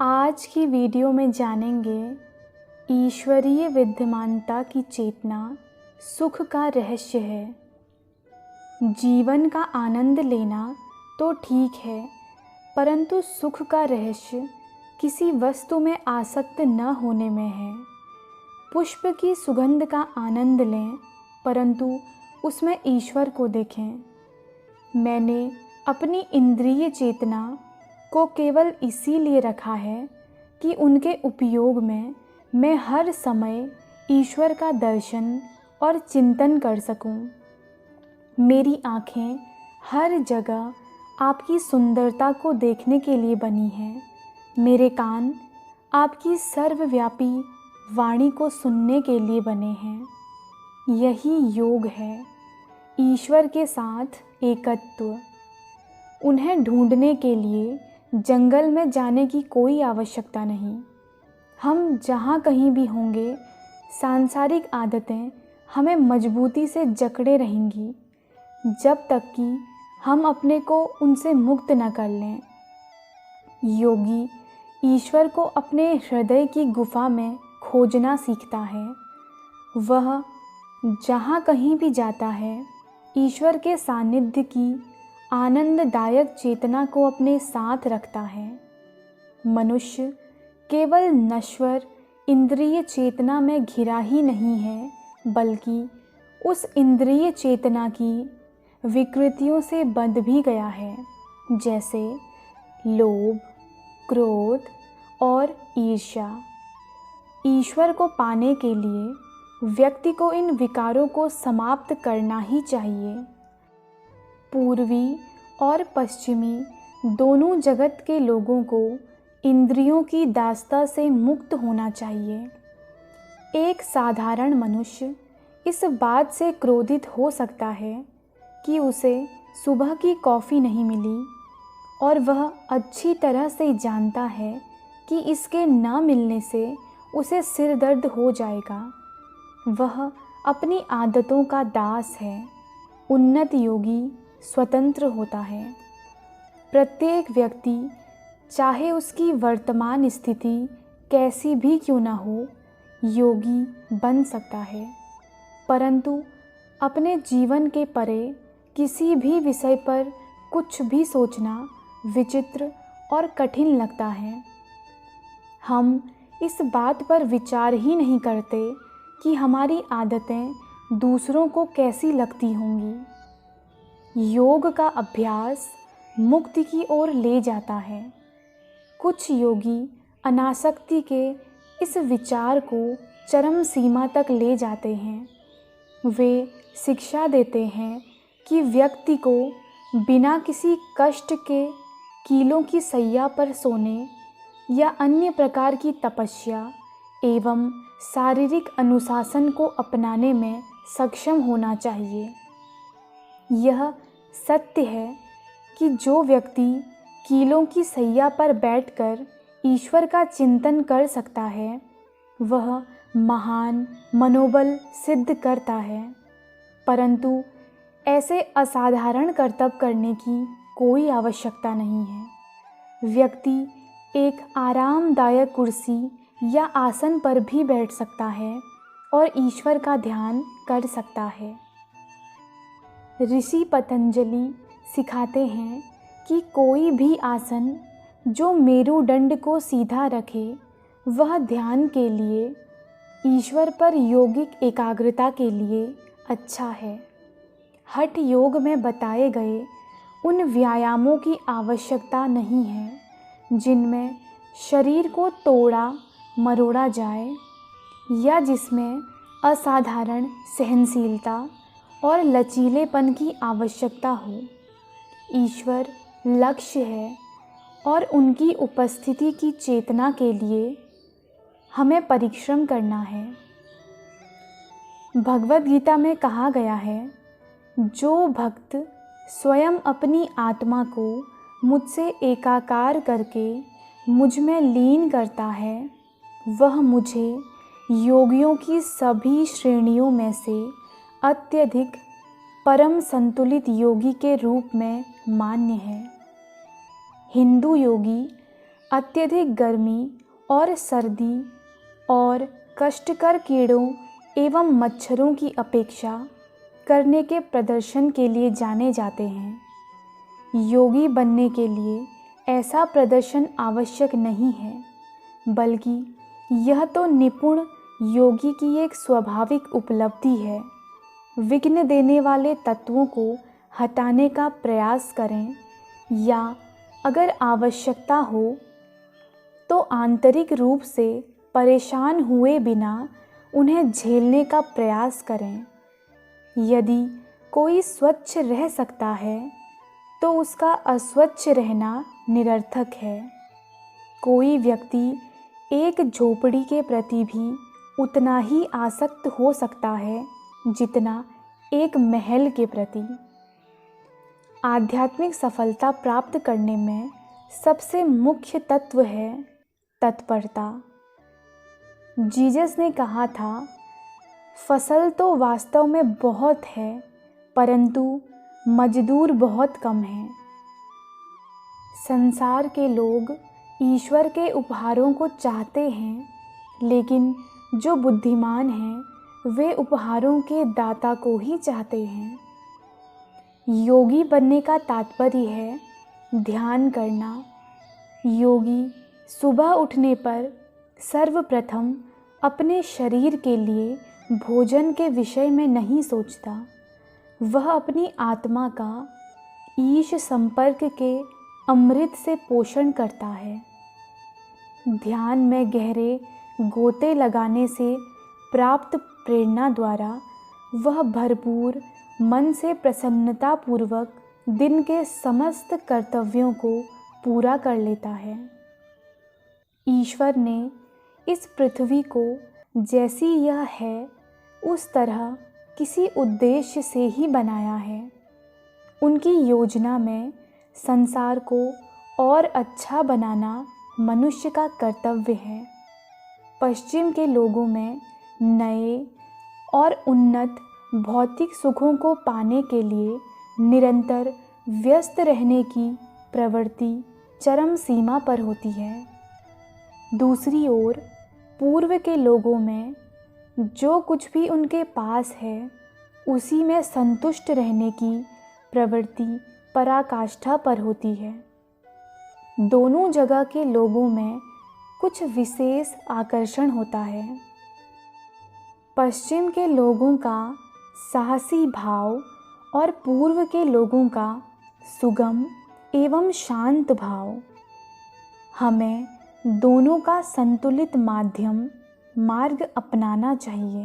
आज की वीडियो में जानेंगे ईश्वरीय विद्यमानता की चेतना सुख का रहस्य है। जीवन का आनंद लेना तो ठीक है, परंतु सुख का रहस्य किसी वस्तु में आसक्त न होने में है। पुष्प की सुगंध का आनंद लें, परंतु उसमें ईश्वर को देखें। मैंने अपनी इंद्रिय चेतना को केवल इसीलिए रखा है कि उनके उपयोग में मैं हर समय ईश्वर का दर्शन और चिंतन कर सकूं। मेरी आँखें हर जगह आपकी सुंदरता को देखने के लिए बनी हैं। मेरे कान आपकी सर्वव्यापी वाणी को सुनने के लिए बने हैं। यही योग है, ईश्वर के साथ एकत्व। उन्हें ढूंढने के लिए जंगल में जाने की कोई आवश्यकता नहीं। हम जहाँ कहीं भी होंगे, सांसारिक आदतें हमें मजबूती से जकड़े रहेंगी जब तक कि हम अपने को उनसे मुक्त न कर लें। योगी ईश्वर को अपने हृदय की गुफा में खोजना सीखता है। वह जहाँ कहीं भी जाता है, ईश्वर के सानिध्य की आनंददायक चेतना को अपने साथ रखता है। मनुष्य केवल नश्वर इंद्रिय चेतना में घिरा ही नहीं है, बल्कि उस इंद्रिय चेतना की विकृतियों से बंध भी गया है, जैसे लोभ, क्रोध और ईर्ष्या। ईश्वर को पाने के लिए व्यक्ति को इन विकारों को समाप्त करना ही चाहिए। पूर्वी और पश्चिमी दोनों जगत के लोगों को इंद्रियों की दास्ता से मुक्त होना चाहिए। एक साधारण मनुष्य इस बात से क्रोधित हो सकता है कि उसे सुबह की कॉफ़ी नहीं मिली, और वह अच्छी तरह से जानता है कि इसके न मिलने से उसे सिर दर्द हो जाएगा। वह अपनी आदतों का दास है। उन्नत योगी स्वतंत्र होता है। प्रत्येक व्यक्ति, चाहे उसकी वर्तमान स्थिति कैसी भी क्यों न हो, योगी बन सकता है, परंतु अपने जीवन के परे किसी भी विषय पर कुछ भी सोचना विचित्र और कठिन लगता है। हम इस बात पर विचार ही नहीं करते कि हमारी आदतें दूसरों को कैसी लगती होंगी। योग का अभ्यास मुक्ति की ओर ले जाता है। कुछ योगी अनासक्ति के इस विचार को चरम सीमा तक ले जाते हैं। वे शिक्षा देते हैं कि व्यक्ति को बिना किसी कष्ट के कीलों की सैया पर सोने या अन्य प्रकार की तपस्या एवं शारीरिक अनुशासन को अपनाने में सक्षम होना चाहिए। यह सत्य है कि जो व्यक्ति कीलों की सैया पर बैठकर ईश्वर का चिंतन कर सकता है, वह महान मनोबल सिद्ध करता है, परंतु ऐसे असाधारण कर्तव्य करने की कोई आवश्यकता नहीं है। व्यक्ति एक आरामदायक कुर्सी या आसन पर भी बैठ सकता है और ईश्वर का ध्यान कर सकता है। ऋषि पतंजलि सिखाते हैं कि कोई भी आसन जो मेरुदंड को सीधा रखे, वह ध्यान के लिए, ईश्वर पर योगिक एकाग्रता के लिए अच्छा है। हठ योग में बताए गए उन व्यायामों की आवश्यकता नहीं है जिनमें शरीर को तोड़ा मरोड़ा जाए या जिसमें असाधारण सहनशीलता और लचीलेपन की आवश्यकता हो। ईश्वर लक्ष्य है और उनकी उपस्थिति की चेतना के लिए हमें परिश्रम करना है। भगवद गीता में कहा गया है, जो भक्त स्वयं अपनी आत्मा को मुझसे एकाकार करके मुझ में लीन करता है, वह मुझे योगियों की सभी श्रेणियों में से अत्यधिक परम संतुलित योगी के रूप में मान्य है। हिंदू योगी अत्यधिक गर्मी और सर्दी और कष्टकर कीड़ों एवं मच्छरों की अपेक्षा करने के प्रदर्शन के लिए जाने जाते हैं। योगी बनने के लिए ऐसा प्रदर्शन आवश्यक नहीं है, बल्कि यह तो निपुण योगी की एक स्वाभाविक उपलब्धि है। विघ्न देने वाले तत्वों को हटाने का प्रयास करें, या अगर आवश्यकता हो तो आंतरिक रूप से परेशान हुए बिना उन्हें झेलने का प्रयास करें। यदि कोई स्वच्छ रह सकता है तो उसका अस्वच्छ रहना निरर्थक है। कोई व्यक्ति एक झोपड़ी के प्रति भी उतना ही आसक्त हो सकता है जितना एक महल के प्रति। आध्यात्मिक सफलता प्राप्त करने में सबसे मुख्य तत्व है तत्परता। जीसस ने कहा था, फसल तो वास्तव में बहुत है, परंतु मजदूर बहुत कम हैं। संसार के लोग ईश्वर के उपहारों को चाहते हैं, लेकिन जो बुद्धिमान हैं वे उपहारों के दाता को ही चाहते हैं। योगी बनने का तात्पर्य है ध्यान करना। योगी सुबह उठने पर सर्वप्रथम अपने शरीर के लिए भोजन के विषय में नहीं सोचता। वह अपनी आत्मा का ईश संपर्क के अमृत से पोषण करता है। ध्यान में गहरे गोते लगाने से प्राप्त प्रेरणा द्वारा वह भरपूर मन से प्रसन्नतापूर्वक दिन के समस्त कर्तव्यों को पूरा कर लेता है। ईश्वर ने इस पृथ्वी को जैसी यह है उस तरह किसी उद्देश्य से ही बनाया है। उनकी योजना में संसार को और अच्छा बनाना मनुष्य का कर्तव्य है। पश्चिम के लोगों में नए और उन्नत भौतिक सुखों को पाने के लिए निरंतर व्यस्त रहने की प्रवृत्ति चरम सीमा पर होती है। दूसरी ओर पूर्व के लोगों में जो कुछ भी उनके पास है उसी में संतुष्ट रहने की प्रवृत्ति पराकाष्ठा पर होती है। दोनों जगह के लोगों में कुछ विशेष आकर्षण होता है। पश्चिम के लोगों का साहसी भाव और पूर्व के लोगों का सुगम एवं शांत भाव। हमें दोनों का संतुलित मार्ग अपनाना चाहिए।